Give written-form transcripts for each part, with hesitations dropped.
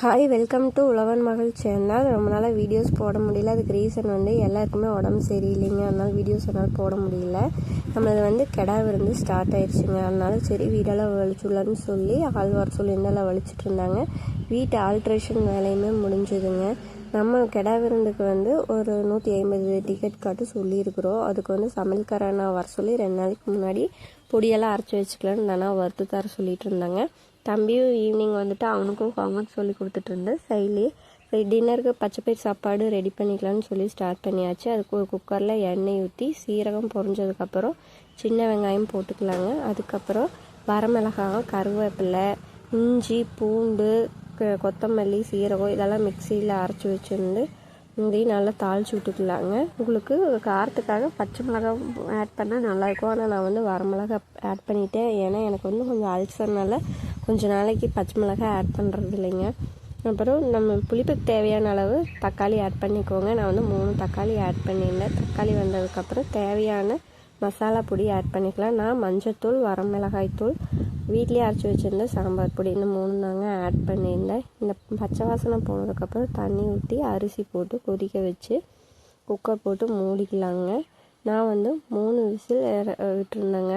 Hi, welcome to உழவன் மகள் channel. ரொம்ப நாளாக வீடியோஸ் போட முடியல. அதுக்கு ரீசன் வந்து எல்லாருக்குமே உடம்பு சரியில்லைங்க. அதனால வீடியோஸ் என்னால் போட முடியல. நம்மளது வந்து கிடா விருந்து ஸ்டார்ட் ஆயிடுச்சுங்க. அதனால சரி வீடெல்லாம் வலிச்சுடலான்னு சொல்லி ஆள் வர சொல்லி இருந்தாலும் வலிச்சுட்டு இருந்தாங்க. வீட்டு ஆல்ட்ரேஷன் வேலையுமே முடிஞ்சுதுங்க. நம்ம கிடா விருந்துக்கு வந்து ஒரு 150 டிக்கெட் காட்டு சொல்லியிருக்கிறோம். அதுக்கு வந்து சமையல்காரனா வர சொல்லி 2 நாளைக்கு முன்னாடி பொடியெல்லாம் அரைச்சி வச்சுக்கலான்னு தானே வறுத்து தர சொல்லிட்டு இருந்தாங்க. தம்பியும் ஈவினிங் வந்துட்டு அவனுக்கும் ஹோம்ஒர்க் சொல்லி கொடுத்துட்டு இருந்தேன். சைட்லேயே டின்னருக்கு பச்சைப்பயிர் சாப்பாடு ரெடி பண்ணிக்கலான்னு சொல்லி ஸ்டார்ட் பண்ணியாச்சு. அதுக்கு ஒரு குக்கரில் எண்ணெய் ஊற்றி சீரகம் பொரிஞ்சதுக்கப்புறம் சின்ன வெங்காயம் போட்டுக்கலாங்க. அதுக்கப்புறம் வரமிளகாய், கருவேப்பிலை, இஞ்சி, பூண்டு, கொத்தமல்லி, சீரகம் இதெல்லாம் மிக்சியில் அரைச்சி வச்சுருந்து இதையும் நல்லா தாளித்து விட்டுக்கலாங்க. உங்களுக்கு காரத்துக்காக பச்சை மிளகாய் ஆட் பண்ணால் நல்லாயிருக்கும். ஆனால் நான் வந்து வரமிளகாய் ஆட் பண்ணிட்டேன். ஏன்னா எனக்கு வந்து கொஞ்சம் அல்சர்னால கொஞ்சம் நாளைக்கு பச்சை மிளகாய் ஆட் பண்ணுறது இல்லைங்க. அப்புறம் நம்ம புளிப்புக்கு தேவையான அளவு தக்காளி ஆட் பண்ணிக்கோங்க. நான் வந்து 3 தக்காளி ஆட் பண்ணியிருந்தேன். தக்காளி வந்ததுக்கப்புறம் தேவையான மசாலா பொடி ஆட் பண்ணிக்கலாம். நான் மஞ்சத்தூள், வரமிளகாய் தூள், வீட்லேயே அரைச்சி வச்சுருந்த சாம்பார் பொடி இந்த 3 தாங்க ஆட் பண்ணியிருந்தேன். இந்த பச்சை வாசனை போனதுக்கப்புறம் தண்ணி ஊற்றி அரிசி போட்டு கொதிக்க வச்சு குக்கர் போட்டு மூடிக்கலாங்க. நான் வந்து 3 விசில் விட்டுருந்தேங்க.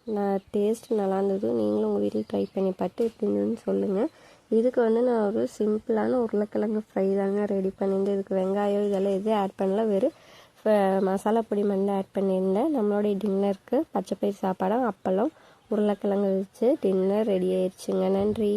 நான் டேஸ்ட்டு நல்லா இருந்தது. நீங்களும் உங்கள் வீட்டில் ட்ரை பண்ணி பார்த்து எப்படி இருந்ததுன்னு சொல்லுங்கள். இதுக்கு வந்து நான் ஒரு சிம்பிளான உருளைக்கிழங்கு ஃப்ரை தாங்க ரெடி பண்ணியிருந்தேன். இதுக்கு வெங்காயம் இதெல்லாம் எதுவும் ஆட் பண்ணல, வெறும் மசாலா பொடி மட்டும் ஆட் பண்ணியிருந்தேன். நம்மளுடைய டின்னருக்கு பச்சைப்பயிர் சாப்பாடும் அப்பளம் உருளைக்கிழங்கு வச்சு டின்னர் ரெடி ஆயிடுச்சுங்க. நன்றி.